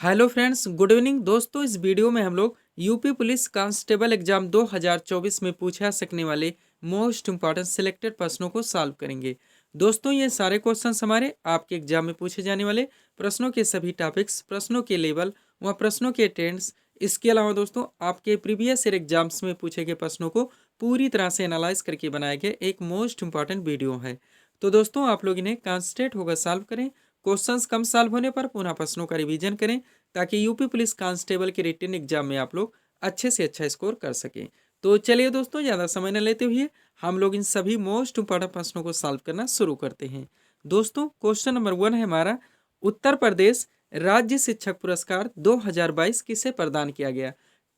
Hello friends, good evening दोस्तों। इस video में हम लोग यूपी पुलिस कांस्टेबल एग्जाम 2024 में पूछा सकने वाले मोस्ट इंपॉर्टेंट सिलेक्टेड प्रश्नों को सॉल्व करेंगे। दोस्तों, ये सारे क्वेश्चंस हमारे आपके एग्जाम में पूछे जाने वाले प्रश्नों के सभी टॉपिक्स, प्रश्नों के लेवल व प्रश्नों के ट्रेंड्स, इसके अलावा दोस्तों आपके प्रीवियस ईयर एग्जाम्स में पूछे गए प्रश्नों को पूरी तरह से एनालाइज करके बनाया गया एक मोस्ट इंपॉर्टेंट वीडियो है। तो दोस्तों, आप लोग इन्हें कॉन्सेंट्रेट होकर सॉल्व करें। क्वेश्चंस कम सॉल्व होने पर पुनः प्रश्नों का रिवीजन करें ताकि यूपी पुलिस कांस्टेबल के रिटन एग्जाम में आप लोग अच्छे से अच्छा स्कोर कर सकें। तो चलिए दोस्तों, ज़्यादा समय न लेते हुए हम लोग इन सभी मोस्ट इंपॉर्टेंट प्रश्नों को सॉल्व करना शुरू करते हैं। दोस्तों, क्वेश्चन नंबर 1 है हमारा, उत्तर प्रदेश राज्य शिक्षक पुरस्कार 2022 किसे प्रदान किया गया।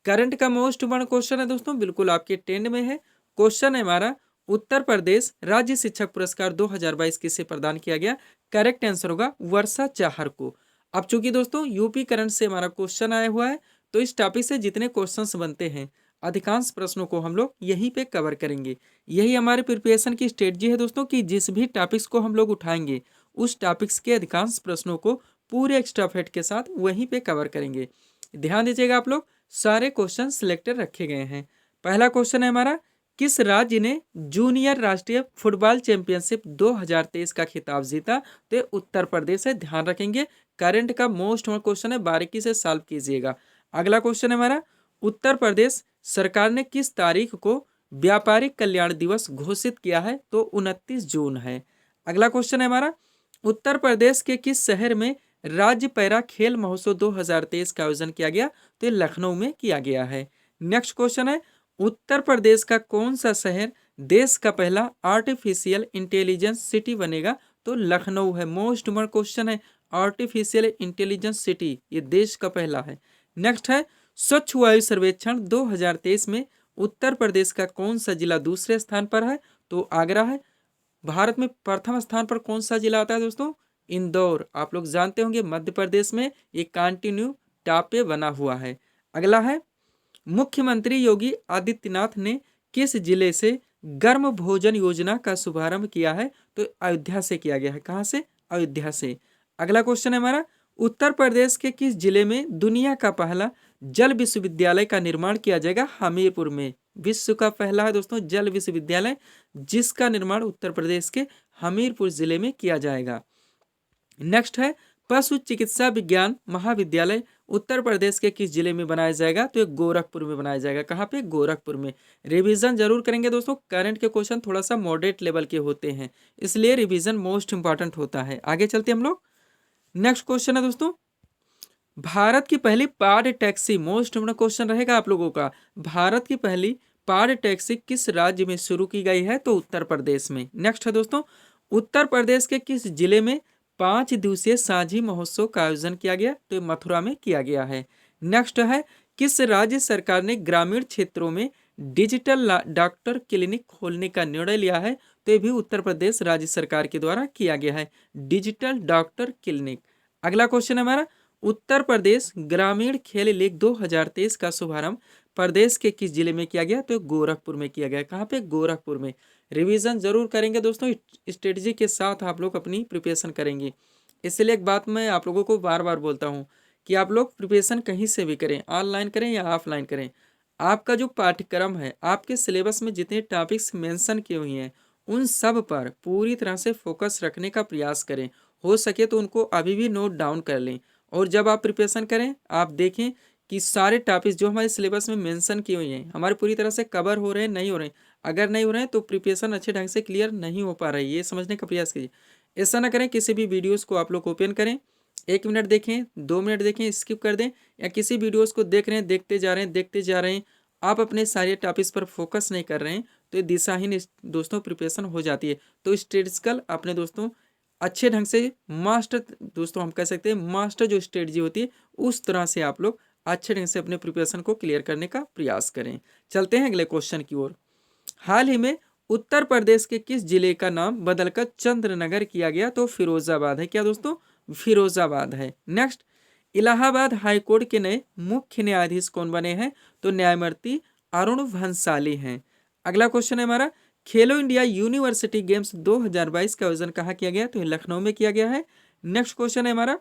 करंट का मोस्ट इंपॉर्टेंट क्वेश्चन है दोस्तों, बिल्कुल आपके ट्रेंड में है। क्वेश्चन है हमारा, उत्तर प्रदेश राज्य शिक्षक पुरस्कार 2022 किसे प्रदान किया गया। करेक्ट आंसर होगा वर्षा चाहर को। अब चूंकि दोस्तों यूपी करंट से हमारा क्वेश्चन आया हुआ है, तो इस टॉपिक से जितने क्वेश्चंस बनते हैं अधिकांश प्रश्नों को हम लोग यहीं पे कवर करेंगे। यही हमारे प्रिपरेशन की स्ट्रेटजी है दोस्तों कि जिस भी टॉपिक्स को हम लोग उठाएंगे उस टॉपिक्स के अधिकांश प्रश्नों को पूरे एक्स्ट्रा फैक्ट के साथ वहीं पे कवर करेंगे। ध्यान दीजिएगा, आप लोग सारे क्वेश्चन सिलेक्टेड रखे गए हैं। पहला क्वेश्चन है हमारा, किस राज्य ने जूनियर राष्ट्रीय फुटबॉल चैंपियनशिप 2023 का खिताब जीता। तो उत्तर प्रदेश है, ध्यान रखेंगे। करंट का मोस्ट क्वेश्चन है, बारीकी से सॉल्व कीजिएगा। अगला क्वेश्चन है हमारा, उत्तर प्रदेश सरकार ने किस तारीख को व्यापारिक कल्याण दिवस घोषित किया है। तो 29 जून है। अगला क्वेश्चन है हमारा, उत्तर प्रदेश के किस शहर में राज्य पैरा खेल महोत्सव 2023 का आयोजन किया गया। तो लखनऊ में किया गया है। नेक्स्ट क्वेश्चन है, उत्तर प्रदेश का कौन सा शहर देश का पहला आर्टिफिशियल इंटेलिजेंस सिटी बनेगा। तो लखनऊ है। मोस्ट इंपॉर्टेंट क्वेश्चन है, आर्टिफिशियल इंटेलिजेंस सिटी ये देश का पहला है। नेक्स्ट है, स्वच्छ वायु सर्वेक्षण 2023 में उत्तर प्रदेश का कौन सा जिला दूसरे स्थान पर है। तो आगरा है। भारत में प्रथम स्थान पर कौन सा जिला आता है दोस्तों। इंदौर। आप लोग जानते होंगे मध्य प्रदेश में ये कंटिन्यू टॉप पे बना हुआ है। अगला है, मुख्यमंत्री योगी आदित्यनाथ ने किस जिले से गर्म भोजन योजना का शुभारंभ किया है। तो अयोध्या से किया गया है। कहां से, अयोध्या से। अगला क्वेश्चन है हमारा, उत्तर प्रदेश के किस जिले में दुनिया का पहला जल विश्वविद्यालय का निर्माण किया जाएगा। हमीरपुर में। विश्व का पहला है दोस्तों जल विश्वविद्यालय, जिसका निर्माण उत्तर प्रदेश के हमीरपुर जिले में किया जाएगा। नेक्स्ट है, पशु चिकित्सा विज्ञान महाविद्यालय उत्तर प्रदेश के किस जिले में बनाया जाएगा। तो ये गोरखपुर में बनाया जाएगा। कहाँ पे, गोरखपुर में। रिवीजन जरूर करेंगे दोस्तों, करंट के क्वेश्चन थोड़ा सा मॉडरेट लेवल के होते हैं, इसलिए रिवीजन मोस्ट इंपॉर्टेंट होता है। आगे चलते हम लोग। नेक्स्ट क्वेश्चन है दोस्तों, भारत की पहली पाड टैक्सी, मोस्ट इंपॉर्टेंट क्वेश्चन रहेगा आप लोगों का। भारत की पहली पाड टैक्सी किस राज्य में शुरू की गई है। तो उत्तर प्रदेश में। नेक्स्ट है दोस्तों, उत्तर प्रदेश के किस जिले में 5 दिवसीय साझी महोत्सव का आयोजन किया गया। तो मथुरा में किया गया है। नेक्स्ट है, किस राज्य सरकार ने ग्रामीण क्षेत्रों में डिजिटल डॉक्टर क्लिनिक खोलने का निर्णय लिया है। तो ये भी उत्तर प्रदेश राज्य सरकार के द्वारा किया गया है, डिजिटल डॉक्टर क्लिनिक। अगला क्वेश्चन है हमारा, उत्तर प्रदेश ग्रामीण खेल लीग 2023 का शुभारंभ प्रदेश के किस जिले में किया गया। तो गोरखपुर में किया गया। कहाँ पे, गोरखपुर में। रिवीजन जरूर करेंगे दोस्तों, स्ट्रेटजी के साथ आप लोग अपनी प्रिपरेशन करेंगे। इसलिए एक बात मैं आप लोगों को बार बार बोलता हूँ कि आप लोग प्रिपरेशन कहीं से भी करें, ऑनलाइन करें या ऑफलाइन करें, आपका जो पाठ्यक्रम है, आपके सिलेबस में जितने टॉपिक्स मेंशन किए हुए हैं उन सब पर पूरी तरह से फोकस रखने का प्रयास करें। हो सके तो उनको अभी भी नोट डाउन कर लें, और जब आप प्रिपरेशन करें आप देखें कि सारे टॉपिक्स जो हमारे सिलेबस में मेंशन किए हुए हैं हमारे पूरी तरह से कवर हो रहे हैं, नहीं हो रहे हैं। अगर नहीं हो रहे हैं तो प्रिपरेशन अच्छे ढंग से क्लियर नहीं हो पा रही है, ये समझने का प्रयास कीजिए। ऐसा ना करें, किसी भी वीडियोस को आप लोग ओपन करें, 1 मिनट देखें, 2 मिनट देखें, स्किप कर दें, या किसी वीडियोस को देख रहे हैं, देखते जा रहे हैं, देखते जा रहे हैं, आप अपने सारे टॉपिक्स पर फोकस नहीं कर रहे हैं, तो ये दिशाहीन दोस्तों प्रिपरेशन हो जाती है। तो स्ट्रेटजिकल अपने दोस्तों अच्छे ढंग से मास्टर, दोस्तों हम कह सकते हैं मास्टर जो स्ट्रेटजी होती है उस तरह से आप लोग अच्छे ढंग से अपने प्रिपरेशन को क्लियर करने का प्रयास करें। चलते हैं अगले क्वेश्चन की ओर। हाल ही में उत्तर प्रदेश के किस जिले का नाम बदलकर चंद्रनगर किया गया। तो फिरोजाबाद है। क्या दोस्तों, फिरोजाबाद है। नेक्स्ट, इलाहाबाद हाईकोर्ट के नए मुख्य न्यायाधीश कौन बने हैं। तो न्यायमूर्ति अरुण भंसाली हैं। अगला क्वेश्चन है हमारा, खेलो इंडिया यूनिवर्सिटी गेम्स 2022 का आयोजन कहाँ किया गया। तो लखनऊ में किया गया है। नेक्स्ट क्वेश्चन है हमारा,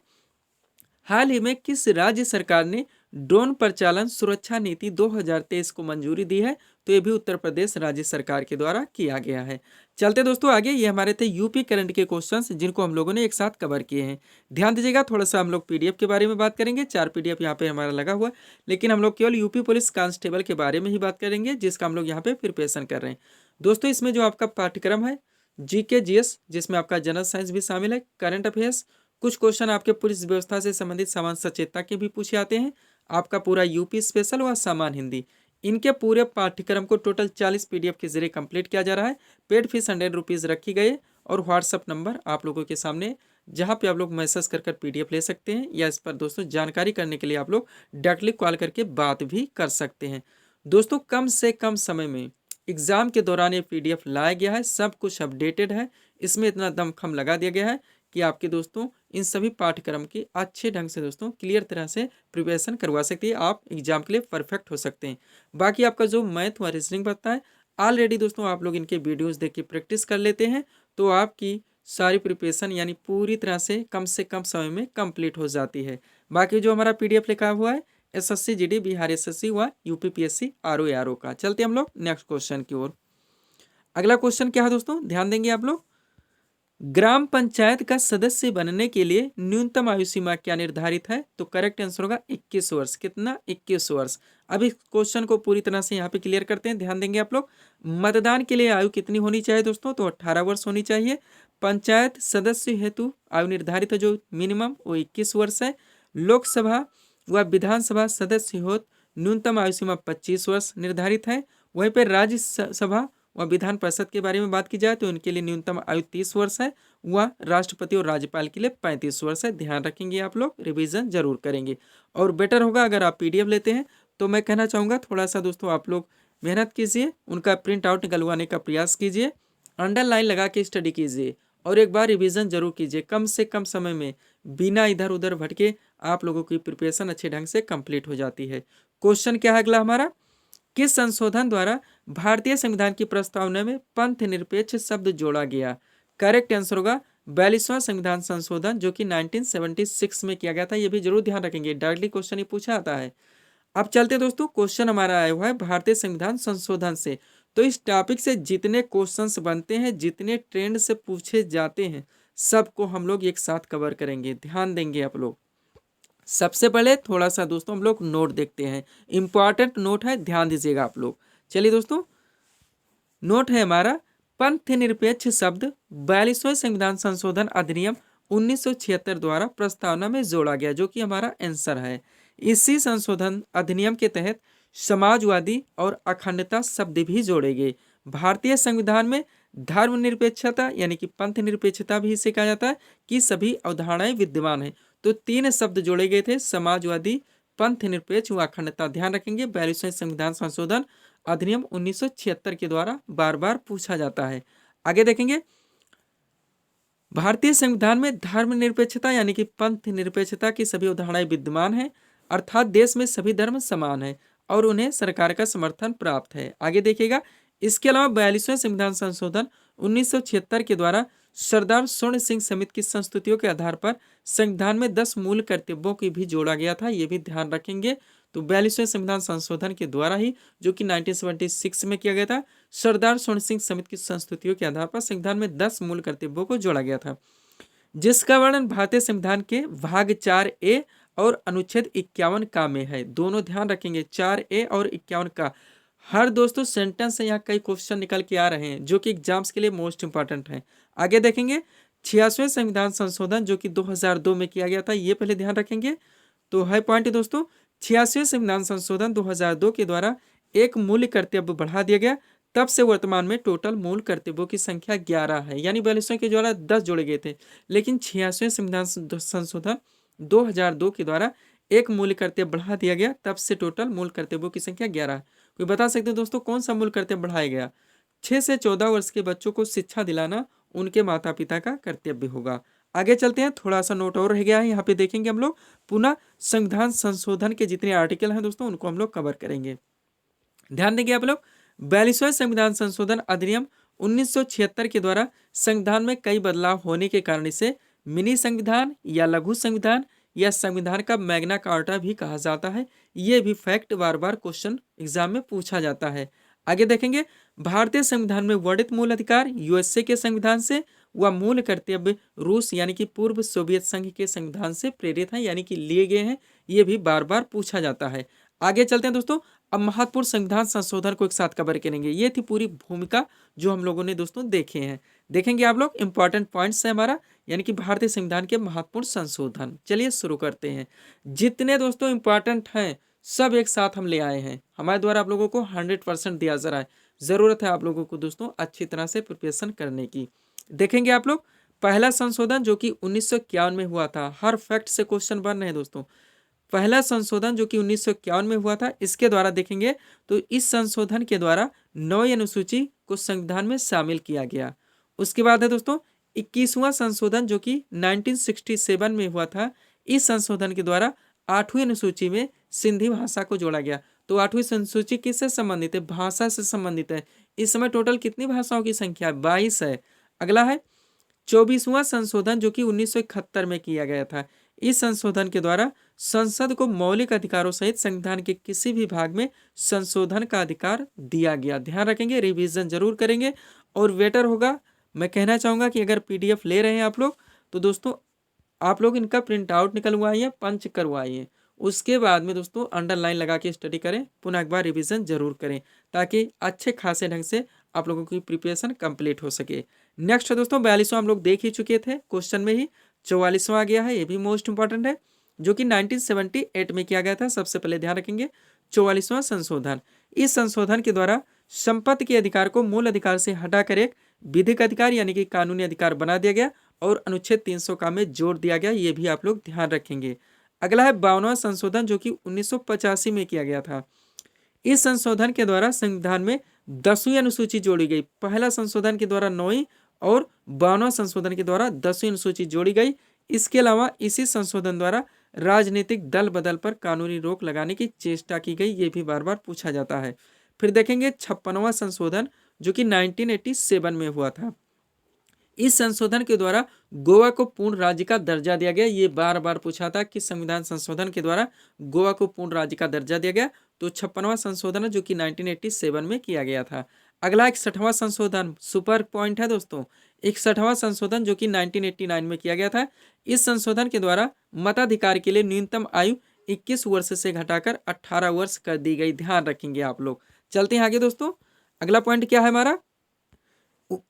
हाल ही में किस राज्य सरकार ने ड्रोन प्रचालन सुरक्षा नीति 2023 को मंजूरी दी है? तो ये भी उत्तर प्रदेश राज्य सरकार के द्वारा किया गया है। चलते दोस्तों आगे, ये हमारे थे यूपी करंट के क्वेश्चंस जिनको हम लोगों ने एक साथ कवर किए हैं। ध्यान दीजिएगा, थोड़ा सा हम लोग पीडीएफ के बारे में बात करेंगे। 4 पीडीएफ यहाँ पे हमारा लगा हुआ है, लेकिन हम लोग केवल यूपी पुलिस कांस्टेबल के बारे में ही बात करेंगे, जिसका हम लोग यहाँ पे प्रिपरेशन कर रहे हैं। दोस्तों इसमें जो आपका पाठ्यक्रम है जीके जीएस, जिसमें आपका जनरल साइंस भी शामिल है, करंट अफेयर्स, कुछ क्वेश्चन आपके पुलिस व्यवस्था से संबंधित सामान्य सचेतता के भी पूछे आते हैं, आपका पूरा यूपी स्पेशल व सामान्य हिंदी, इनके पूरे पाठ्यक्रम को टोटल 40 पीडीएफ के जरिए कंप्लीट किया जा रहा है। पेड फीस 100 रुपीज़ रखी गई और व्हाट्सअप नंबर आप लोगों के सामने, जहां पे आप लोग मैसेज कर पीडीएफ ले सकते हैं, या इस पर दोस्तों जानकारी करने के लिए आप लोग डायरेक्टली कॉल करके बात भी कर सकते हैं। दोस्तों कम से कम समय में एग्जाम के दौरान ये पीडीएफ लाया गया है, सब कुछ अपडेटेड है, इसमें इतना दमखम लगा दिया गया है कि आपके दोस्तों इन सभी पाठ्यक्रम की अच्छे ढंग से दोस्तों क्लियर तरह से प्रिपरेशन करवा सकती है, आप एग्जाम के लिए परफेक्ट हो सकते हैं। बाकी आपका जो मैथ व रीजनिंग बनता है, ऑलरेडी दोस्तों आप लोग इनके वीडियोस देख के प्रैक्टिस कर लेते हैं, तो आपकी सारी प्रिपरेशन यानी पूरी तरह से कम समय में कंप्लीट हो जाती है। बाकी जो हमारा पीडीएफ लिखा हुआ है एसएससी जीडी, बिहार एसएससी व यूपीपीएससी आरओ का। चलते हम लोग नेक्स्ट क्वेश्चन की ओर। अगला क्वेश्चन क्या है दोस्तों, ध्यान देंगे आप लोग। ग्राम पंचायत का सदस्य बनने के लिए न्यूनतम आयु सीमा क्या निर्धारित है? तो करेक्ट आंसर होगा 21 वर्ष। कितना? 21 वर्ष। अब इस क्वेश्चन को पूरी तरह से यहाँ पे क्लियर करते हैं, ध्यान देंगे आप लोग। मतदान के लिए आयु कितनी होनी चाहिए दोस्तों? तो 18 वर्ष होनी चाहिए। पंचायत सदस्य हेतु आयु निर्धारित है जो मिनिमम, वो 21 वर्ष है। लोकसभा व विधानसभा सदस्य हेतु न्यूनतम आयु सीमा 25 वर्ष निर्धारित है। वहीं पर राज्यसभा व विधान परिषद के बारे में बात की जाए तो इनके लिए न्यूनतम आयु 30 वर्ष है, व राष्ट्रपति और राज्यपाल के लिए 35 वर्ष है। ध्यान रखेंगे आप लोग, रिवीजन जरूर करेंगे। और बेटर होगा अगर आप पीडीएफ लेते हैं तो मैं कहना चाहूँगा थोड़ा सा दोस्तों आप लोग मेहनत कीजिए, उनका प्रिंट आउट निकलवाने का प्रयास कीजिए, अंडरलाइन लगा के स्टडी कीजिए और एक बार रिवीजन जरूर कीजिए। कम से कम समय में बिना इधर उधर भटके आप लोगों की प्रिपरेशन अच्छे ढंग से कंप्लीट हो जाती है। क्वेश्चन क्या है अगला हमारा, किस संशोधन द्वारा भारतीय संविधान की प्रस्तावना में पंथ निरपेक्ष शब्द जोड़ा गया? करेक्ट आंसर होगा 42वां संविधान संशोधन, जो कि 1976 में किया गया था। ये भी जरूर ध्यान रखेंगे, डायरेक्टली क्वेश्चन ही पूछा आता है। अब चलते दोस्तों, क्वेश्चन हमारा आया हुआ है भारतीय संविधान संशोधन से। तो इस टॉपिक से जितने क्वेश्चंस बनते हैं, जितने ट्रेंड से पूछे जाते हैं, सबको हम लोग एक साथ कवर करेंगे। ध्यान देंगे आप लोग। सबसे पहले थोड़ा सा दोस्तों हम लोग नोट देखते हैं, इंपॉर्टेंट नोट है, ध्यान दीजिएगा आप लोग। चलिए दोस्तों, नोट है हमारा, पंथ निरपेक्ष शब्द 42वें संविधान संशोधन अधिनियम 1976 द्वारा प्रस्तावना में जोड़ा गया, जो कि हमारा आंसर है। इसी संशोधन अधिनियम के तहत समाजवादी और अखंडता शब्द भी जोड़े गए। भारतीय संविधान में धर्मनिरपेक्षता यानी कि पंथ निरपेक्षता भी इसे कहा जाता है कि सभी अवधारणाएं विद्यमान है। तो 3 शब्द जोड़े गए थे, समाजवादी, पंथ निरपेक्ष व अखंडता। ध्यान रखेंगे, 42वें संविधान संशोधन अधिनियम 1976 के द्वारा बार बार पूछा जाता है। आगे देखेंगे, भारतीय संविधान में धर्मनिरपेक्षता यानी कि पंथ निरपेक्षता की सभी अवधारणाएं विद्यमान है, अर्थात देश में सभी धर्म समान है और उन्हें सरकार का समर्थन प्राप्त है। आगे देखिएगा, इसके अलावा 42वें संविधान संशोधन 1976 के द्वारा सरदार स्वर्ण सिंह समिति की संस्तुतियों के आधार पर संविधान में 10 मूल कर्तव्यों की भी जोड़ा गया था। ये भी ध्यान रखेंगे। तो 42वें संविधान संशोधन के द्वारा ही, जो कि 1976 में किया गया था, सरदार स्वर्ण सिंह समिति की संस्तुतियों के आधार पर संविधान में 10 मूल कर्तव्यों को जोड़ा गया था, जिसका वर्णन भारतीय संविधान के भाग 4A और अनुच्छेद 51 का में है। दोनों ध्यान रखेंगे, 4A और 51 का। हर दोस्तों सेंटेंस से यहाँ कई क्वेश्चन निकल के आ रहे हैं, जो कि एग्जाम्स के लिए मोस्ट इंपॉर्टेंट है। आगे देखेंगे, 86वें संविधान संशोधन जो कि 2002 में किया गया था, ये पहले ध्यान रखेंगे। तो है पॉइंट दोस्तों, 86वें संविधान संशोधन 2002 के द्वारा एक मूल कर्तव्य बढ़ा दिया गया, तब से वर्तमान में टोटल मूल कर्तव्यों की संख्या 11 है। यानी 42वें के द्वारा 10 जोड़े गए थे, लेकिन 86वें संविधान संशोधन 2002 के द्वारा एक मूल कर्तव्य बढ़ा दिया गया, तब से टोटल मूल कर्तव्यों की संख्या 11 है। कोई बता सकते हैं दोस्तों कौन सा मूल कर्तव्य बढ़ाया गया? 6 से 14 वर्ष के बच्चों को शिक्षा दिलाना उनके माता पिता का कर्तव्य होगा। आगे चलते हैं, थोड़ा सा नोट और रह गया है, यहाँ पे देखेंगे हम लोग। पुनः संविधान संशोधन के जितने आर्टिकल हैं दोस्तों, उनको हम लोग कवर करेंगे। ध्यान देंगे आप लोग, 42वें संविधान संशोधन अधिनियम 1976 के द्वारा संविधान में कई बदलाव होने के कारण इसे मिनी संविधान या लघु संविधान या संविधान का मैग्ना कार्टा भी कहा जाता है। ये भी फैक्ट बार बार क्वेश्चन एग्जाम में पूछा जाता है। आगे देखेंगे, भारतीय संविधान में वर्णित मूल अधिकार यूएसए के संविधान से व मूल कर्तव्य रूस यानी कि पूर्व सोवियत संघ के संविधान से प्रेरित हैं, यानी कि लिए गए हैं। ये भी बार बार पूछा जाता है। आगे चलते हैं दोस्तों, अब महत्वपूर्ण संविधान संशोधन को एक साथ कवर करेंगे। ये थी पूरी भूमिका जो हम लोगों ने दोस्तों देखे हैं। देखेंगे आप लोग इंपॉर्टेंट पॉइंट्स है हमारा, यानी कि भारतीय संविधान के महत्वपूर्ण संशोधन। चलिए शुरू करते हैं। जितने दोस्तों इंपॉर्टेंट हैं सब एक साथ हम ले आए हैं। हमारे द्वारा आप लोगों को 100% दिया जा रहा है। जरूरत है आप लोगों को दोस्तों अच्छी तरह से प्रिपरेशन करने की। देखेंगे आप लोग, पहला संशोधन जो कि 1951 में हुआ था। हर फैक्ट से क्वेश्चन बन रहे हैं दोस्तों। पहला संशोधन जो कि 1951 में हुआ था, इसके द्वारा देखेंगे तो इस संशोधन के द्वारा 9वीं अनुसूची को संविधान में शामिल किया गया। उसके बाद है दोस्तों 21वां संशोधन जो कि 1967 में हुआ था। इस संशोधन के द्वारा 8वीं अनुसूची में सिंधी भाषा को जोड़ा गया। तो 8वीं अनुसूची किससे संबंधित है? भाषा से संबंधित है। इस समय टोटल कितनी भाषाओं की संख्या? 22 है। अगला है 24वां संशोधन जो कि 1971 में किया गया था। इस संशोधन के द्वारा संसद को मौलिक अधिकारों सहित संविधान के किसी भी भाग में संशोधन का अधिकार दिया गया। ध्यान रखेंगे, रिवीजन जरूर करेंगे और बेटर होगा। मैं कहना चाहूंगा कि अगर पीडीएफ ले रहे हैं आप लोग तो दोस्तों आप लोग इनका प्रिंट आउट निकलवाइए, पंच करवाइए। उसके बाद में दोस्तों अंडरलाइन लगा के स्टडी करें, पुनः एक बार रिवीजन जरूर करें ताकि अच्छे खासे ढंग से आप लोगों की प्रिपरेशन कंप्लीट हो सके। नेक्स्ट है दोस्तों 42वां हम लोग देख ही चुके थे क्वेश्चन में ही। 44वां आ गया है, ये भी मोस्ट इंपॉर्टेंट है, जो कि 1978 में किया गया था। सबसे पहले ध्यान रखेंगे 44वां संशोधन। इस संशोधन के द्वारा संपत्ति के अधिकार को मूल अधिकार से हटाकर एक विधिक अधिकार यानी कि कानूनी अधिकार बना दिया गया और अनुच्छेद 300 का में जोड़ दिया गया। ये भी आप लोग ध्यान रखेंगे। अगला है 52वां संशोधन जो कि 1985 में किया गया था। इस संशोधन के द्वारा संविधान में 10वीं अनुसूची जोड़ी गई। पहला संशोधन के द्वारा 9वीं और 52वां संशोधन के द्वारा 10वीं अनुसूची जोड़ी गई। इसके अलावा इसी संशोधन द्वारा राजनीतिक दल बदल पर कानूनी रोक लगाने की चेष्टा की गई। ये भी बार बार पूछा जाता है। फिर देखेंगे 56वां संशोधन जो कि 1987 में हुआ था। इस संशोधन के द्वारा गोवा को पूर्ण राज्य का दर्जा दिया गया। ये बार बार पूछा था कि संविधान संशोधन के द्वारा गोवा को पूर्ण राज्य का दर्जा दिया गया। तो 56वां संशोधन है जो कि 1987 में किया गया था। अगला 61वां संशोधन सुपर पॉइंट है दोस्तों। 61वां संशोधन जो कि 1989 में किया गया था। इस संशोधन के द्वारा मताधिकार के लिए न्यूनतम आयु 21 वर्ष से घटाकर 18 वर्ष कर दी गई। ध्यान रखेंगे आप लोग। चलते हैं आगे दोस्तों। अगला पॉइंट क्या है हमारा?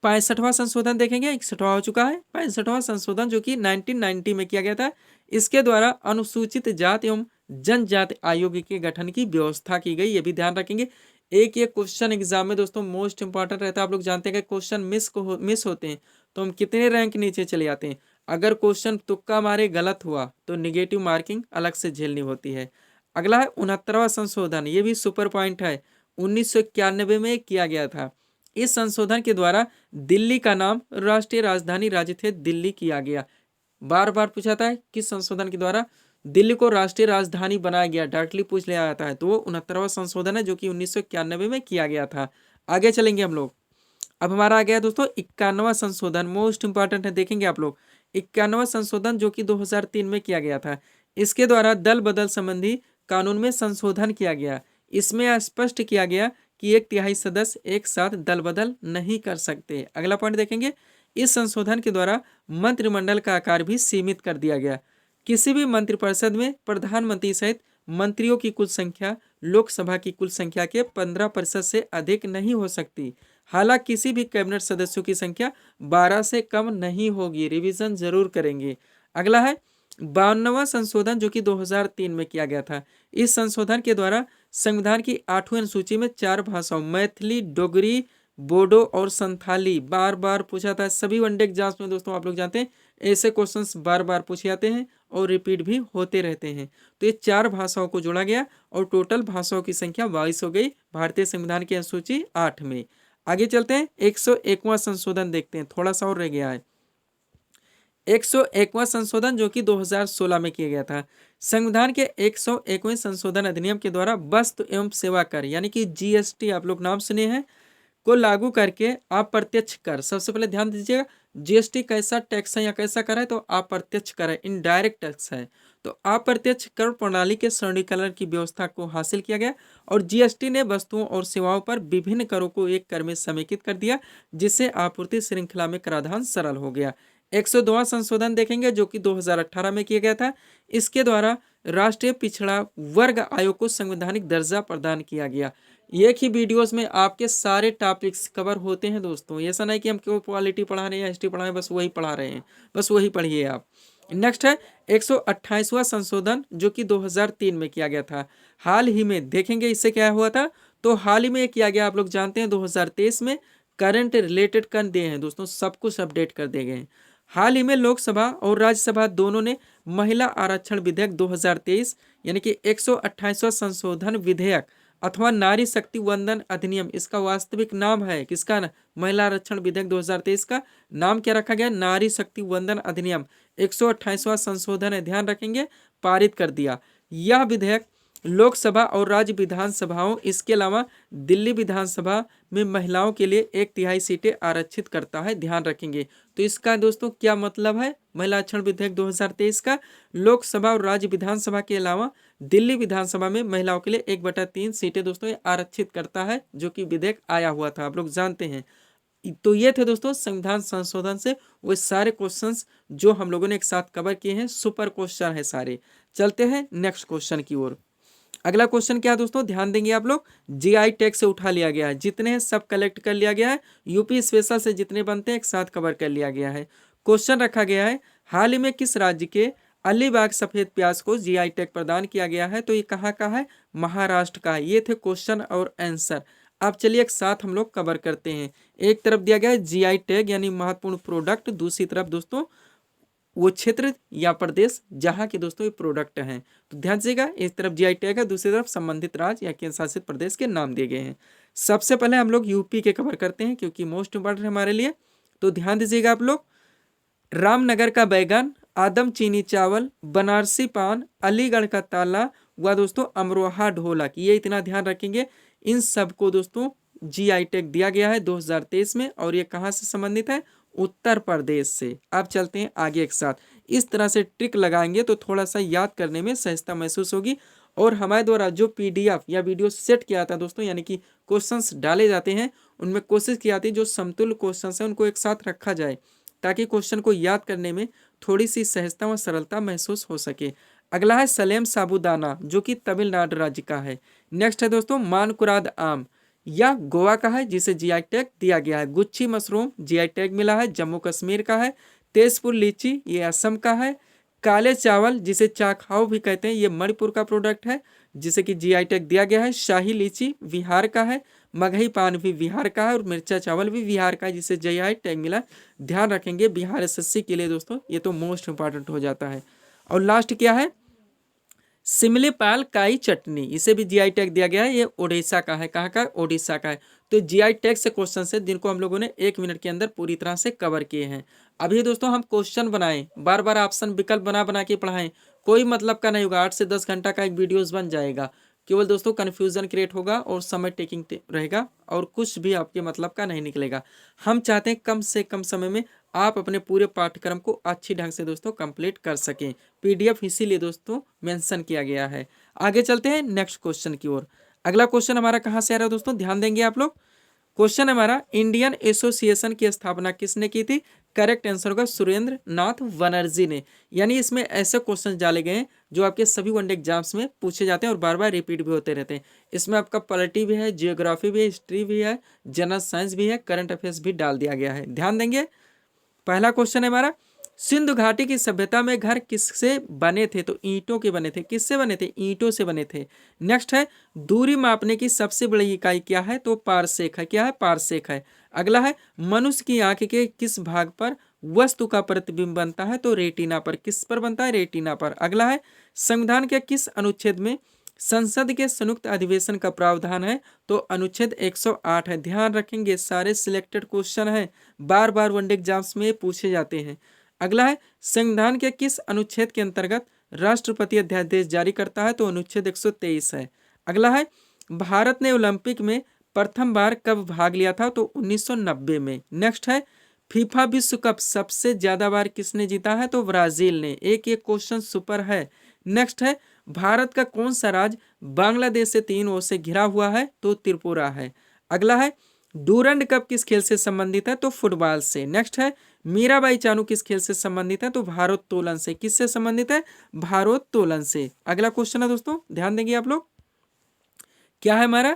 65वां संशोधन देखेंगे। 61वां हो चुका है। 65वां संशोधन जो कि 1990 में किया गया था। इसके द्वारा अनुसूचित जाति एवं जनजाति आयोग के गठन की व्यवस्था की गई। ये भी ध्यान रखेंगे। एक ये क्वेश्चन एग्जाम में दोस्तों मोस्ट इंपॉर्टेंट रहता है। आप लोग जानते हैं कि क्वेश्चन मिस होते हैं तो हम कितने रैंक नीचे चले जाते हैं। अगर क्वेश्चन तुक्का मारे गलत हुआ तो निगेटिव मार्किंग अलग से झेलनी होती है। अगला है 69वां संशोधन। ये भी सुपर पॉइंट है। 1991 में किया गया था। इस संशोधन के द्वारा दिल्ली का नाम राष्ट्रीय राजधानी राज्य थे दिल्ली किया गया। बार बार पूछा था किस संशोधन के द्वारा दिल्ली को राष्ट्रीय राजधानी बनाया गया, डायरेक्टली पूछ लिया जाता है। तो वो 69वां संशोधन है जो कि 1991 में किया गया था। आगे चलेंगे हम लोग। अब हमारा आ गया दोस्तों 51वां संशोधन। मोस्ट इंपॉर्टेंट है, देखेंगे आप लोग। 51वां संशोधन जो कि 2003 में किया गया था। इसके द्वारा दल बदल संबंधी कानून में संशोधन किया गया। इसमें स्पष्ट किया गया कि 1/3 सदस्य एक साथ दल बदल नहीं कर सकते। अगला पॉइंट देखेंगे। इस संशोधन के द्वारा मंत्रिमंडल का आकार भी सीमित कर दिया गया। किसी भी मंत्रिपरिषद में प्रधानमंत्री सहित मंत्रियों की कुल संख्या लोकसभा की कुल संख्या के 15% से अधिक नहीं हो सकती। हालांकि किसी भी कैबिनेट सदस्यों की संख्या 12 से कम नहीं होगी। रिवीजन जरूर करेंगे। अगला है 52वां संशोधन जो कि 2003 में किया गया था। इस संशोधन के द्वारा संविधान की 8वीं अनुसूची में 4 भाषाओं मैथिली, डोगरी, बोडो और संथाली बार बार पूछा था। सभी वनडे एग्जाम्स में दोस्तों आप लोग जानते हैं ऐसे क्वेश्चंस बार बार पूछे जाते हैं और रिपीट भी होते रहते हैं। तो ये 4 भाषाओं को जोड़ा गया और टोटल भाषाओं की संख्या 22 हो गई भारतीय संविधान की अनुसूची 8 में। आगे चलते हैं 101वां संशोधन देखते हैं, थोड़ा सा और रह गया है। 101वां संशोधन जो कि 2016 में किया गया था। संविधान के 101वें संशोधन अधिनियम के द्वारा वस्तु एवं सेवा कर यानी कि जीएसटी आप लोग नाम सुने हैं को लागू करके अप्रत्यक्ष कर। सबसे पहले ध्यान दीजिएगा जीएसटी कैसा टैक्स है या कैसा कर है, तो अप्रत्यक्ष कर है, इनडायरेक्ट टैक्स है। तो अप्रत्यक्ष कर प्रणाली के सरलीकरण की व्यवस्था को हासिल किया गया और जीएसटी ने वस्तुओं और सेवाओं पर विभिन्न करों को एक कर में समेकित कर दिया, जिससे आपूर्ति श्रृंखला में कराधान सरल हो गया। 102वां संशोधन देखेंगे जो कि 2018 में किया गया था। इसके द्वारा राष्ट्रीय पिछड़ा वर्ग आयोग को संवैधानिक दर्जा प्रदान किया गया। एक ही वीडियोस में आपके सारे टॉपिक्स कवर होते हैं दोस्तों, ऐसा नहीं कि हम क्यों पॉलिटी पढ़ा रहे हैं या हिस्ट्री पढ़ा रहे हैं, बस वही पढ़ा रहे हैं, बस वही पढ़िए आप। नेक्स्ट है 128वां संशोधन जो कि 2003 में किया गया था। हाल ही में देखेंगे इससे क्या हुआ था, तो हाल ही में किया गया, आप लोग जानते हैं 2023 में करंट रिलेटेड कर दिए हैं दोस्तों, सब कुछ अपडेट कर दिए गए हैं। हाल ही में लोकसभा और राज्यसभा दोनों ने महिला आरक्षण विधेयक 2023 यानी कि 128वां संशोधन विधेयक अथवा नारी शक्ति वंदन अधिनियम, इसका वास्तविक नाम है किसका, महिला आरक्षण विधेयक 2023 का नाम क्या रखा गया, नारी शक्ति वंदन अधिनियम 128वां संशोधन है, ध्यान रखेंगे, पारित कर दिया। यह विधेयक लोकसभा और राज्य विधानसभाओं, इसके अलावा दिल्ली विधानसभा में महिलाओं के लिए 1/3 सीटें आरक्षित करता है, ध्यान रखेंगे। तो इसका दोस्तों क्या मतलब है, महिला आरक्षण विधेयक 2023 का लोकसभा और राज्य विधानसभा के अलावा दिल्ली विधानसभा में महिलाओं के लिए 1/3 सीटें दोस्तों ये आरक्षित करता है, जो कि विधेयक आया हुआ था, आप लोग जानते हैं। तो ये थे दोस्तों संविधान संशोधन से वो सारे क्वेश्चंस जो हम लोगों ने एक साथ कवर किए हैं, सुपर क्वेश्चन है सारे। चलते हैं नेक्स्ट क्वेश्चन की ओर। अगला क्वेश्चन क्या है दोस्तों, ध्यान देंगे आप लोग, जीआई टैग से उठा लिया गया है, जितने हैं सब कलेक्ट कर लिया गया है, यूपी स्पेशल से जितने बनते हैं एक साथ कवर कर लिया गया है। क्वेश्चन रखा गया है, हाल ही में किस राज्य के अलीबाग सफेद प्याज को जीआई टैग प्रदान किया गया है, तो ये कहाँ का है, महाराष्ट्र का है। ये थे क्वेश्चन और आंसर। अब चलिए एक साथ हम लोग कवर करते हैं। एक तरफ दिया गया है जीआई टैग यानी महत्वपूर्ण प्रोडक्ट, दूसरी तरफ दोस्तों वो क्षेत्र या प्रदेश जहाँ के दोस्तों ये प्रोडक्ट हैं। तो ध्यान दीजिएगा, एक तरफ जीआई टैग है, दूसरी तरफ संबंधित राज्य या केंद्र शासित प्रदेश के नाम दिए गए हैं। सबसे पहले हम लोग यूपी के कवर करते हैं क्योंकि मोस्ट इंपॉर्टेंट हमारे लिए। तो ध्यान दीजिएगा आप लोग, रामनगर का बैगन, आदम चीनी चावल, बनारसी पान, अलीगढ़ का ताला व दोस्तों अमरोहा ढोलक, ये इतना ध्यान रखेंगे। इन सब को दोस्तों जीआई टैग दिया गया है 2023 में, और ये कहाँ से संबंधित है, उत्तर प्रदेश से। अब चलते हैं आगे एक साथ, इस तरह से ट्रिक लगाएंगे तो थोड़ा सा याद करने में सहजता महसूस होगी। और हमारे द्वारा जो पीडीएफ या वीडियो सेट किया था दोस्तों, यानी कि क्वेश्चंस डाले जाते हैं, उनमें कोशिश की जाती है जो समतुल्य क्वेश्चंस हैं उनको एक साथ रखा जाए, ताकि क्वेश्चन को याद करने में थोड़ी सी सहजता व सरलता महसूस हो सके। अगला है सलेम साबूदाना जो कि तमिलनाडु राज्य का है। नेक्स्ट है दोस्तों मानकुराद आम, या गोवा का है जिसे जीआई टैग दिया गया है। गुच्छी मशरूम जीआई टैग मिला है, जम्मू कश्मीर का है। तेजपुर लीची ये असम का है। काले चावल जिसे चाखाओ भी कहते हैं, ये मणिपुर का प्रोडक्ट है जिसे कि जीआई टैग दिया गया है। शाही लीची बिहार का है। मगही पान भी बिहार का है और मिर्चा चावल भी बिहार का है जिसे जीआई टैग मिला। ध्यान रखेंगे बिहार एसएससी के लिए दोस्तों ये तो मोस्ट इंपॉर्टेंट हो जाता है। और लास्ट क्या है, सिमलीपाल काई चटनी, इसे भी जीआई टैग दिया गया है, ये ओडिशा का है। कहाँ का, ओडिशा का है। तो जीआई टैग से क्वेश्चन है जिनको हम लोगों ने 1 मिनट के अंदर पूरी तरह से कवर किए हैं। अभी दोस्तों हम क्वेश्चन बनाएं, बार बार ऑप्शन विकल्प बना बना के पढ़ाएं, कोई मतलब का नहीं होगा। 8 से 10 घंटा का एक वीडियोस बन जाएगा, केवल दोस्तों कन्फ्यूजन क्रिएट होगा और समय टेकिंग रहेगा और कुछ भी आपके मतलब का नहीं निकलेगा। हम चाहते हैं कम से कम समय में आप अपने पूरे पाठ्यक्रम को अच्छी ढंग से दोस्तों कंप्लीट कर सकें। पीडीएफ इसीलिए दोस्तों मेंशन किया गया है। आगे चलते हैं नेक्स्ट क्वेश्चन की ओर। अगला क्वेश्चन हमारा कहाँ से आ रहा है दोस्तों, ध्यान देंगे आप लोग। क्वेश्चन हमारा, इंडियन एसोसिएशन की स्थापना किसने की थी, करेक्ट आंसर होगा सुरेंद्र नाथ बनर्जी ने। यानी इसमें ऐसे क्वेश्चन डाले गए हैं जो आपके सभी वनडे एग्जाम्स में पूछे जाते हैं और बार बार रिपीट भी होते रहते हैं। इसमें आपका पॉलिटी भी है, जियोग्राफी भी है, हिस्ट्री भी है, जनरल साइंस भी है, करंट अफेयर्स भी डाल दिया गया है। ध्यान देंगे, पहला क्वेश्चन है हमारा, सिंधु घाटी की सभ्यता में घर किससे बने थे, तो ईंटों के बने थे। किससे बने थे, ईंटों से बने थे। नेक्स्ट है, दूरी मापने की सबसे बड़ी इकाई क्या है, तो पारसेक है। क्या है, पारसेक है। अगला है, मनुष्य की आंख के किस भाग पर वस्तु का प्रतिबिंब बनता है, तो रेटिना पर। किस पर बनता है, रेटिना पर। अगला है, संविधान के किस अनुच्छेद में संसद के संयुक्त अधिवेशन का प्रावधान है, तो अनुच्छेद 108 है। ध्यान रखेंगे सारे सिलेक्टेड क्वेश्चन हैं, बार बार वनडे एग्जाम्स में पूछे जाते हैं। अगला है, संविधान के किस अनुच्छेद के अंतर्गत राष्ट्रपति अध्यादेश जारी करता है, तो अनुच्छेद 123 है। अगला है, भारत ने ओलंपिक में प्रथम बार कब भाग लिया था, तो 1990 में। नेक्स्ट है, फीफा विश्व कप सबसे ज्यादा बार किसने जीता है, तो ब्राजील ने। एक क्वेश्चन सुपर है। नेक्स्ट है भारत का कौन सा राज्य बांग्लादेश से 3 ओर से घिरा हुआ है? तो त्रिपुरा है। अगला है डूरंड कप किस खेल से संबंधित है? तो फुटबॉल से। नेक्स्ट है मीराबाई चानू किस खेल से संबंधित है? तो भारोत्तोलन से। किससे संबंधित है? भारोत्तोलन से। अगला क्वेश्चन है दोस्तों, ध्यान देंगे आप लोग, क्या है हमारा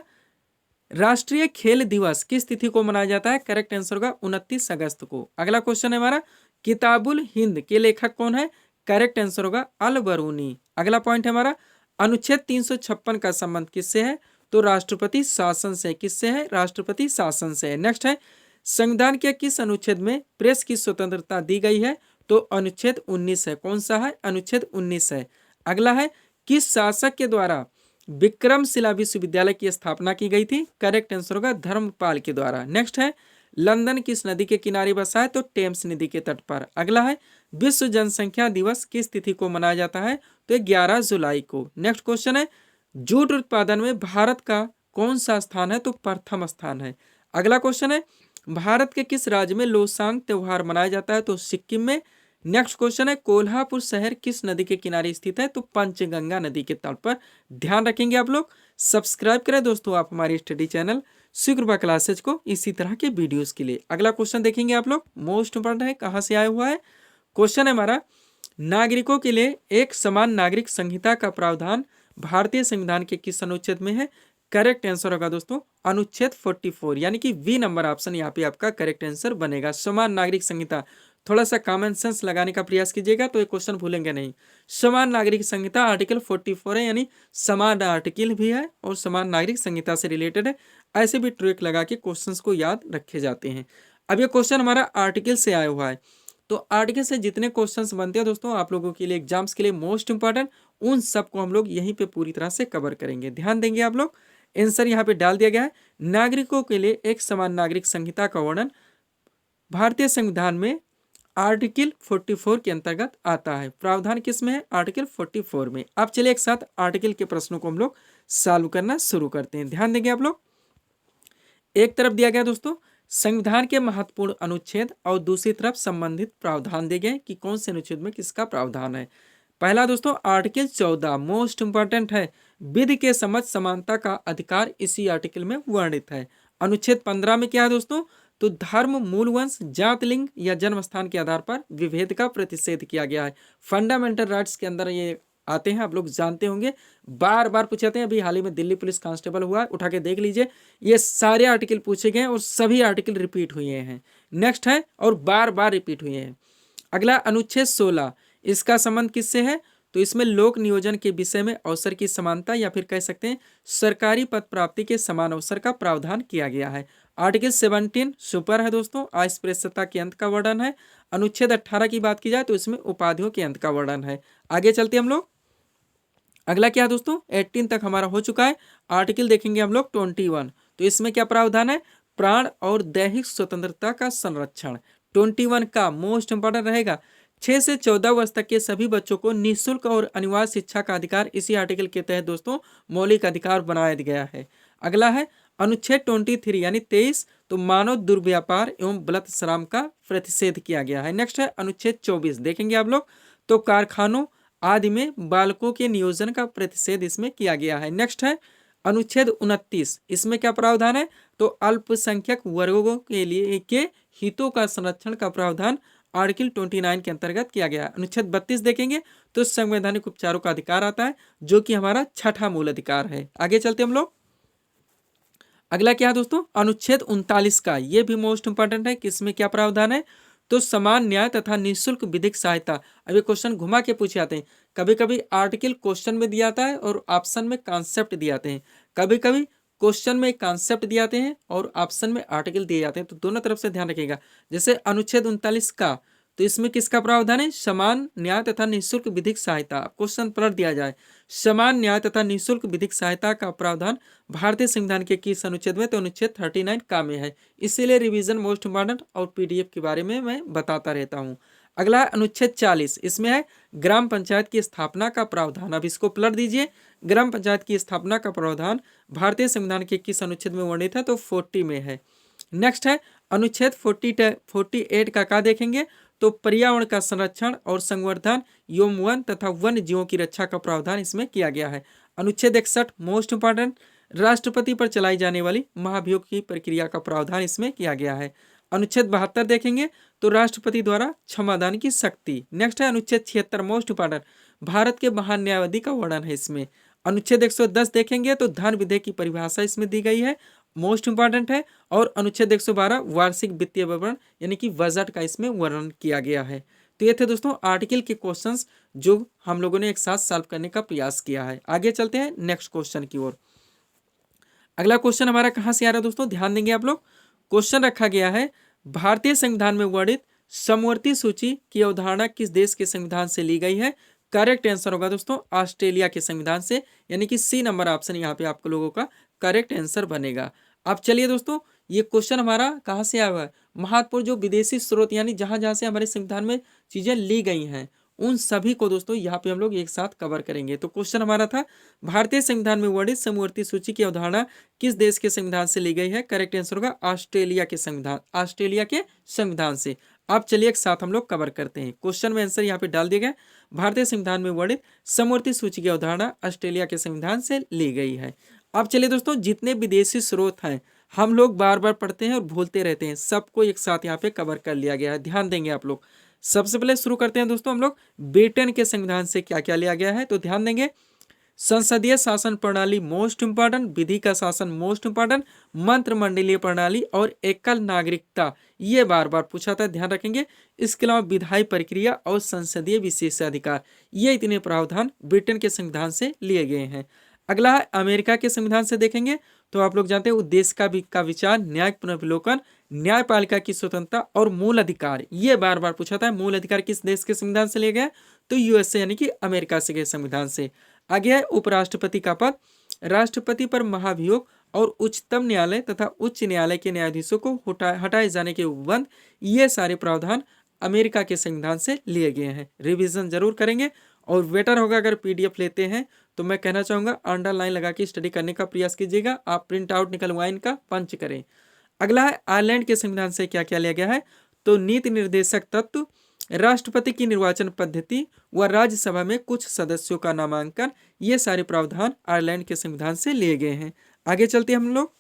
राष्ट्रीय खेल दिवस किस तिथि को मनाया जाता है? करेक्ट आंसर होगा 29 अगस्त को। अगला क्वेश्चन है हमारा किताबुल हिंद के लेखक कौन है? करेक्ट आंसर होगा अल बरूनी। अगला पॉइंट है हमारा अनुच्छेद 356 का संबंध किससे है? तो राष्ट्रपति शासन से। किससे है? राष्ट्रपति शासन से। नेक्स्ट है संविधान के किस अनुच्छेद में प्रेस की स्वतंत्रता दी गई है? तो अनुच्छेद 19 है। कौन सा है? अनुच्छेद 19 है। अगला है किस शासक के द्वारा विक्रमशिला विश्वविद्यालय की स्थापना की गई थी? करेक्ट आंसर होगा धर्मपाल के द्वारा। नेक्स्ट है लंदन किस नदी के किनारे बसा है? तो टेम्स नदी के तट पर। अगला है विश्व जनसंख्या दिवस किस तिथि को मनाया जाता है? तो 11 जुलाई को। नेक्स्ट क्वेश्चन है जूट उत्पादन में भारत का कौन सा स्थान है? तो प्रथम स्थान है। अगला क्वेश्चन है भारत के किस राज्य में लोसांग त्योहार मनाया जाता है? तो सिक्किम में। नेक्स्ट क्वेश्चन है कोल्हापुर शहर किस नदी के किनारे स्थित है? तो पंचगंगा नदी के तट पर। ध्यान रखेंगे आप लोग। सब्सक्राइब करें दोस्तों आप हमारी स्टडी चैनल सुकृपा क्लासेज को इसी तरह के वीडियोस के लिए। अगला क्वेश्चन देखेंगे आप लोग, मोस्ट इंपॉर्टेंट है, कहां से आया हुआ है क्वेश्चन है हमारा नागरिकों के लिए एक समान नागरिक संहिता का प्रावधान भारतीय संविधान के किस अनुच्छेद में है? करेक्ट आंसर होगा दोस्तों अनुच्छेद 44, यानी कि बी नंबर ऑप्शन यहाँ पे आपका करेक्ट आंसर बनेगा। समान नागरिक संहिता, थोड़ा सा कॉमन सेंस लगाने का प्रयास कीजिएगा तो ये क्वेश्चन भूलेंगे नहीं। समान नागरिक संहिता आर्टिकल 44 है, यानी समान आर्टिकल भी है और समान नागरिक संहिता से रिलेटेड है। ऐसे भी ट्रिक लगा के क्वेश्चंस को याद रखे जाते हैं। अब ये क्वेश्चन हमारा आर्टिकल से आया हुआ है, तो आर्टिकल से जितने क्वेश्चंस बनते हैं दोस्तों आप लोगों के लिए एग्जाम्स के लिए मोस्ट इंपॉर्टेंट, उन सबको हम लोग यहीं पे पूरी तरह से कवर करेंगे। ध्यान देंगे आप लोग। आंसर यहाँ पे डाल दिया गया है नागरिकों के लिए एक समान नागरिक संहिता का वर्णन भारतीय संविधान में आर्टिकल 44 के अंतर्गत आता है। प्रावधान किस में है? आर्टिकल 44 में। अब चलिए एक साथ आर्टिकल के प्रश्नों को हम लोग सॉल्व करना शुरू करते हैं। ध्यान देंगे आप लोग। एक तरफ दिया गया दोस्तों संविधान के महत्वपूर्ण अनुच्छेद और दूसरी तरफ संबंधित प्रावधान दिए गए कि कौन से अनुच्छेद में किसका प्रावधान है। पहला दोस्तों आर्टिकल 14 मोस्ट इंपॉर्टेंट है, विधि के समझ समानता का अधिकार इसी आर्टिकल में वर्णित है। अनुच्छेद 15 में क्या है दोस्तों? तो धर्म, मूल वंश, जात, लिंग या जन्म स्थान के आधार पर विभेद का प्रतिषेध किया गया है। फंडामेंटल राइट्स के अंदर ये आते हैं, आप लोग जानते होंगे, बार बार पूछे जाते हैं। अभी हाल ही में दिल्ली पुलिस कांस्टेबल हुआ, उठा के देख लीजिए, ये सारे आर्टिकल पूछे गए और सभी आर्टिकल रिपीट हुए हैं। नेक्स्ट है और बार बार रिपीट हुए हैं। अगला अनुच्छेद 16, इसका संबंध किससे है? तो इसमें लोक नियोजन के विषय में अवसर की समानता या फिर कह सकते हैं सरकारी पद प्राप्ति के समान अवसर का प्रावधान किया गया है। आर्टिकल 17 सुपर है दोस्तों, अस्पृश्यता के अंत का वर्णन है। अनुच्छेद 18 की बात की जाए तो इसमें उपाधियों के अंत का वर्णन है। आगे चलते हम लोग। अगला क्या है दोस्तों 18 तक हमारा हो चुका है। आर्टिकल देखेंगे हम लोग 21, तो इसमें क्या प्रावधान है? प्राण और दैहिक स्वतंत्रता का संरक्षण। 21 का मोस्ट इंपॉर्टेंट रहेगा 6 से 14 वर्ष तक के सभी बच्चों को निःशुल्क और अनिवार्य शिक्षा का अधिकार इसी आर्टिकल के तहत दोस्तों मौलिक अधिकार बनाया गया है। अगला है अनुच्छेद 23 यानी 23, तो मानव दुर्व्यापार एवं बलात्कार का प्रतिषेध किया गया है। नेक्स्ट है अनुच्छेद 24 देखेंगे आप लोग, तो कारखानों आदि में बालकों के नियोजन का प्रतिषेध इसमें किया गया है। नेक्स्ट है अनुच्छेद 29, इसमें क्या प्रावधान है? तो अल्पसंख्यक वर्गों के लिए के हितों का संरक्षण का प्रावधान आर्टिकल 29 के अंतर्गत किया गया है। अनुच्छेद 32 देखेंगे तो संवैधानिक उपचारों का अधिकार आता है, जो कि हमारा छठा मूल अधिकार है। आगे चलते हम लोग। अगला क्या है दोस्तों अनुच्छेद 39 का, ये भी मोस्ट इंपॉर्टेंट है कि इसमें क्या प्रावधान है? तो समान न्याय तथा निःशुल्क विधिक सहायता। अब ये क्वेश्चन घुमा के पूछे जाते हैं, कभी कभी आर्टिकल क्वेश्चन में दिया जाता है और ऑप्शन में कॉन्सेप्ट दिए जाते हैं, कभी कभी क्वेश्चन में कॉन्सेप्ट दिए जाते हैं और ऑप्शन में आर्टिकल दिए जाते हैं, तो दोनों तरफ से ध्यान रखिएगा। जैसे अनुच्छेद 39 का, तो इसमें किसका प्रावधान है? समान न्याय तथा निःशुल्क विधिक सहायता। क्वेश्चन पलट दिया जाए, समान न्याय तथा निःशुल्क विधिक सहायता का प्रावधान भारतीय संविधान के किस अनुच्छेद में? तो अनुच्छेद 39 का में है। इसीलिए रिवीजन मोस्ट इंपॉर्टेंट और पीडीएफ के बारे में मैं बताता रहता हूँ। अगला अनुच्छेद 40, इसमें है ग्राम पंचायत की स्थापना का प्रावधान। अब इसको पलट दीजिए, ग्राम पंचायत की स्थापना का प्रावधान भारतीय संविधान के किस अनुच्छेद में वर्णित है? तो 40 में है। नेक्स्ट है अनुच्छेद 48 का क्या देखेंगे? तो पर्यावरण का संरक्षण और संवर्धन एवं वन तथा वन्य जीवों की रक्षा का प्रावधान इसमें किया गया है। अनुच्छेद 61 मोस्ट इंपॉर्टेंट, राष्ट्रपति पर चलाई जाने वाली महाभियोग की प्रक्रिया का प्रावधान इसमें किया गया है। अनुच्छेद 72 देखेंगे तो राष्ट्रपति द्वारा क्षमादान की शक्ति। नेक्स्ट है अनुच्छेद 76 मोस्ट इंपॉर्टेंट, भारत के महान न्यायवादी का वर्णन है इसमें। अनुच्छेद 110 देखेंगे तो धन विधेयक की परिभाषा इसमें दी गई है, मोस्ट इंपॉर्टेंट है। और अनुच्छेद 112 वार्षिक वित्तीय विवरण यानी कि बजट का इसमें वर्णन किया गया है। तो ये थे दोस्तों आर्टिकल के क्वेश्चंस जो हम लोगों ने एक साथ सॉल्व करने का प्रयास किया है। आगे चलते हैं नेक्स्ट क्वेश्चन की ओर। अगला क्वेश्चन हमारा कहां से आ रहा है दोस्तों, ध्यान देंगे आप लोग। क्वेश्चन रखा गया है, भारतीय संविधान में वर्णित समवर्ती सूची की अवधारणा किस देश के संविधान से ली गई है? करेक्ट आंसर होगा दोस्तों ऑस्ट्रेलिया के संविधान से, यानी कि सी नंबर ऑप्शन यहाँ पे आप लोगों का करेक्ट आंसर बनेगा। अब चलिए दोस्तों, ये क्वेश्चन हमारा कहाँ से आया हुआ है? महत्वपूर्ण जो विदेशी स्रोत यानी जहां जहां से हमारे संविधान में चीजें ली गई हैं उन सभी को दोस्तों यहाँ पे हम लोग एक साथ कवर करेंगे। तो क्वेश्चन हमारा था, भारतीय संविधान में वर्णित समवर्ती सूची की अवधारणा किस देश के संविधान से ली गई है? करेक्ट आंसर होगा ऑस्ट्रेलिया के संविधान, ऑस्ट्रेलिया के संविधान से। अब चलिए एक साथ हम लोग कवर करते हैं। क्वेश्चन में आंसर यहाँ पे डाल दिया गया, भारतीय संविधान में वर्णित समवर्ती सूची की अवधारणा ऑस्ट्रेलिया के संविधान से ली गई है। अब चलिए दोस्तों, जितने विदेशी स्रोत हैं हम लोग बार बार पढ़ते हैं और भूलते रहते हैं, सबको एक साथ यहाँ पे कवर कर लिया गया है, ध्यान देंगे आप लोग। सबसे पहले शुरू करते हैं दोस्तों हम लोग ब्रिटेन के संविधान से क्या क्या लिया गया है, तो ध्यान देंगे। संसदीय शासन प्रणाली मोस्ट इंपॉर्टेंट, विधि का शासन मोस्ट इंपॉर्टेंट, मंत्रिमंडलीय प्रणाली और एकल नागरिकता ये बार बार पूछा था, ध्यान रखेंगे। इसके अलावा विधायी प्रक्रिया और संसदीय विशेषाधिकार, ये इतने प्रावधान ब्रिटेन के संविधान से लिए गए हैं। अगला है अमेरिका के संविधान से देखेंगे तो आप लोग जानते हैं उद्देश्य का विचार, न्यायिक पुनर्विलोकन, न्यायपालिका की स्वतंत्रता और मूल अधिकार, ये बार बार पूछा था। मूल अधिकार किस देश के संविधान से लिया गया? तो यूएसए यानी कि अमेरिका से के संविधान से। आगे है उपराष्ट्रपति का पद, राष्ट्रपति पर महाभियोग और उच्चतम न्यायालय तथा उच्च न्यायालय के न्यायाधीशों को हटाए जाने के उपबंध, ये सारे प्रावधान अमेरिका के संविधान से लिए गए हैं। रिवीजन जरूर करेंगे और बेटर होगा अगर पीडीएफ लेते हैं तो मैं कहना चाहूंगा अंडरलाइन लगा के स्टडी करने का प्रयास कीजिएगा, आप प्रिंट आउट निकलवाएं, इनका पंच करें। अगला है आयरलैंड के संविधान से क्या क्या लिया गया है, तो नीति निर्देशक तत्व, राष्ट्रपति की निर्वाचन पद्धति व राज्यसभा में कुछ सदस्यों का नामांकन, ये सारे प्रावधान आयरलैंड के संविधान से लिए गए हैं। आगे चलते हम लोग।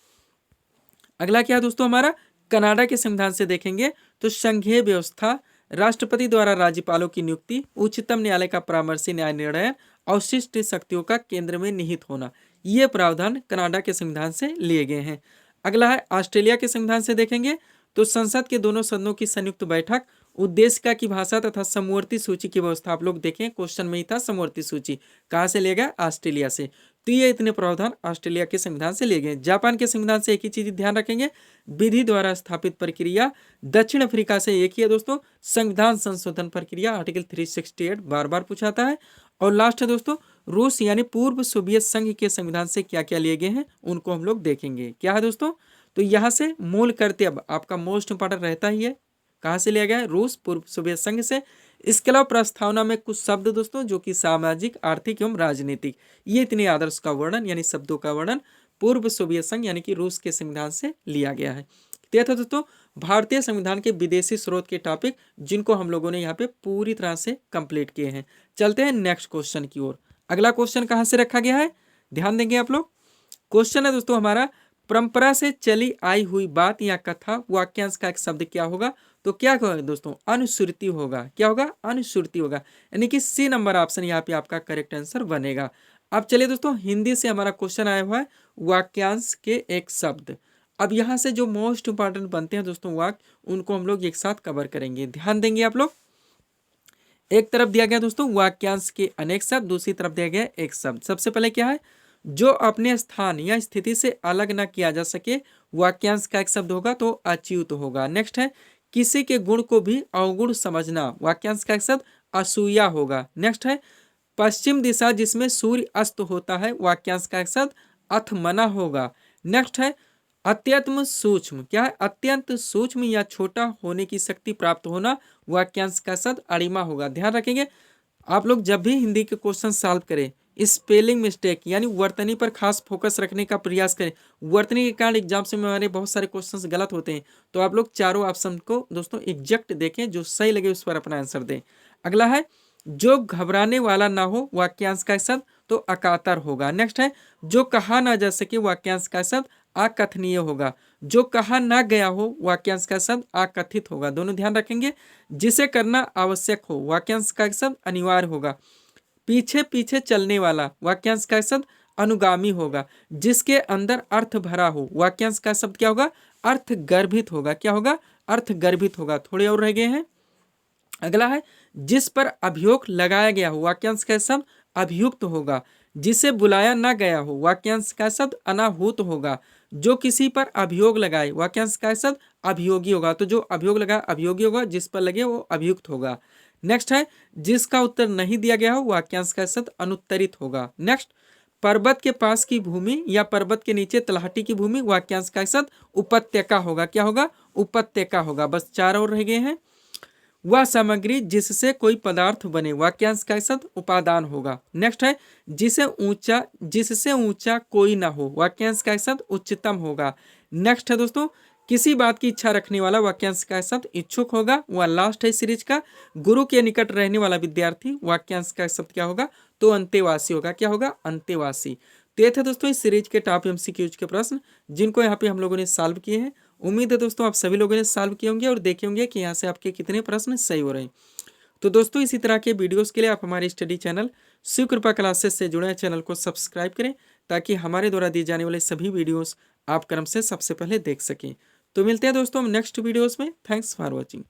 अगला क्या है दोस्तों हमारा, कनाडा के संविधान से देखेंगे तो संघीय व्यवस्था, राष्ट्रपति द्वारा राज्यपालों की नियुक्ति, उच्चतम न्यायालय का परामर्शी न्याय निर्णय, अवशिष्ट शक्तियों का केंद्र में निहित होना, ये प्रावधान कनाडा के संविधान से लिए गए हैं। अगला है ऑस्ट्रेलिया के संविधान से देखेंगे तो संसद के दोनों सदनों की संयुक्त बैठक, उद्देशिका की भाषा तथा समवर्ती सूची की व्यवस्था। आप लोग देखें क्वेश्चन में ही था समवर्ती सूची, कहाँ से लिया गया? ऑस्ट्रेलिया से। तो ये इतने प्रावधान ऑस्ट्रेलिया के संविधान से लिए गए। जापान के संविधान से एक ही चीज ध्यान रखेंगे, विधि द्वारा स्थापित प्रक्रिया। दक्षिण अफ्रीका से एक ही है दोस्तों, संविधान संशोधन प्रक्रिया, आर्टिकल 368 बार बार पूछाता है। और लास्ट है दोस्तों रूस यानी पूर्व सोवियत संघ के संविधान से क्या क्या लिए गए हैं उनको हम लोग देखेंगे। क्या है दोस्तों, तो यहाँ से मूल कर्तव्य आपका मोस्ट इंपॉर्टेंट रहता ही है, कहाँ से लिया गया है? रूस, पूर्व सोवियत संघ से। इसके अलावा प्रस्तावना में कुछ शब्द दोस्तों जो कि सामाजिक, आर्थिक एवं राजनीतिक, ये इतने आदर्श का वर्णन यानी शब्दों का वर्णन पूर्व सोवियत संघ यानी कि रूस के संविधान से लिया गया है। तो था दोस्तों भारतीय संविधान के विदेशी स्रोत के टॉपिक जिनको हम लोगों ने यहाँ पे पूरी तरह से कंप्लीट किए हैं। चलते हैं नेक्स्ट क्वेश्चन की ओर। अगला क्वेश्चन कहाँ से रखा गया है, ध्यान देंगे आप लोग। क्वेश्चन है दोस्तों हमारा, परंपरा से चली आई हुई बात या कथा वाक्यांश का एक शब्द क्या होगा? तो क्या होगा दोस्तों? अनुश्रुति होगा। क्या होगा? अनुश्रुति होगा, यानी कि सी नंबर ऑप्शन यहाँ पे आपका करेक्ट आंसर बनेगा। अब चलिए दोस्तों हिंदी से हमारा क्वेश्चन आया हुआ है वाक्यांश के एक शब्द। अब यहाँ से जो मोस्ट इंपॉर्टेंट बनते हैं दोस्तों वाक्य, उनको हम लोग एक साथ कवर करेंगे, ध्यान देंगे आप लोग। एक तरफ दिया गया दोस्तों वाक्यांश के अनेक शब्द, दूसरी तरफ दिया गया एक शब्द। सबसे पहले क्या है, जो अपने स्थान या स्थिति से अलग न किया जा सके, वाक्यांश का एक शब्द होगा तो अच्युत होगा। नेक्स्ट है किसी के गुण को भी अवगुण समझना, वाक्यांश का एक शब्द असूया होगा। नेक्स्ट है पश्चिम दिशा जिसमें सूर्य अस्त होता है, वाक्यांश का एक शब्द अथमना होगा। नेक्स्ट है अत्यंत सूक्ष्म, क्या है? अत्यंत सूक्ष्म या छोटा होने की शक्ति प्राप्त होना, वाक्यांश का शब्द अरिमा होगा। ध्यान रखेंगे आप लोग जब भी हिंदी के क्वेश्चन सॉल्व करें स्पेलिंग मिस्टेक यानी वर्तनी पर खास फोकस रखने का प्रयास करें। वर्तनी के कारण एग्जाम्स में हमारे बहुत सारे क्वेश्चंस गलत होते हैं, तो आप लोग चारों ऑप्शन को दोस्तों एग्जैक्ट देखें, जो सही लगे उस पर अपना आंसर दें। अगला है जो घबराने वाला ना हो वाक्यांश का शब्द तो अकातर होगा। नेक्स्ट है जो कहा ना जा सके वाक्यांश का शब्द अकथनीय होगा। जो कहा ना गया हो वाक्यांश का शब्द अकथित होगा। दोनों ध्यान रखेंगे। जिसे करना आवश्यक हो वाक्यांश का शब्द अनिवार्य होगा। पीछे पीछे चलने वाला वाक्यांश का शब्द अनुगामी होगा। जिसके अंदर अर्थ भरा हो वाक्यांश का शब्द क्या होगा? अर्थ गर्भित होगा। क्या होगा? अर्थ गर्भित होगा। थोड़े और रह गए हैं। अगला है जिस पर अभियोग लगाया गया हो वाक्यांश का शब्द अभियुक्त होगा। जिसे बुलाया ना गया हो वाक्यांश का शब्द अनाहूत होगा। जो किसी पर अभियोग लगाए वाक्यांश का शब्द अभियोगी होगा। तो जो अभियोग लगा अभियोगी होगा, जिस पर लगे वो अभियुक्त होगा। नेक्स्ट है जिसका उत्तर नहीं दिया गया हो वाक्यांश का शब्द अनुत्तरित होगा। नेक्स्ट पर्वत के पास की भूमि या पर्वत के नीचे तलहटी की भूमि वाक्यांश का शब्द उपत्यका होगा। क्या होगा? उपत्यका होगा। बस 4 और रह गए हैं। वह सामग्री जिससे कोई पदार्थ बने वाक्यांश का शब्द उपादान होगा। नेक्स्ट है जिससे ऊंचा कोई ना हो वाक्यांश का शब्द उच्चतम होगा। नेक्स्ट है दोस्तों किसी बात की इच्छा रखने वाला वाक्यांश का शब्द इच्छुक होगा। वह लास्ट है सीरीज का गुरु के निकट रहने वाला विद्यार्थी वाक्यांश का शब्द क्या होगा? तो अंतेवासी होगा। क्या होगा? अंतेवासी। तो ये थे दोस्तों इस सीरीज के टॉप एमसीक्यूज के प्रश्न जिनको यहाँ पे हम लोगों ने सॉल्व किए हैं। उम्मीद है दोस्तों आप सभी लोगों ने सॉल्व किए होंगे और देखे होंगे कि यहाँ से आपके कितने प्रश्न सही हो रहे हैं। तो दोस्तों इसी तरह के वीडियोस के लिए आप हमारे स्टडी चैनल शिव कृपा क्लासेस से जुड़े चैनल को सब्सक्राइब करें ताकि हमारे द्वारा दिए जाने वाले सभी वीडियोस आप क्रम से सबसे पहले देख सकें। तो मिलते हैं दोस्तों हम नेक्स्ट वीडियोस में। Thanks for watching.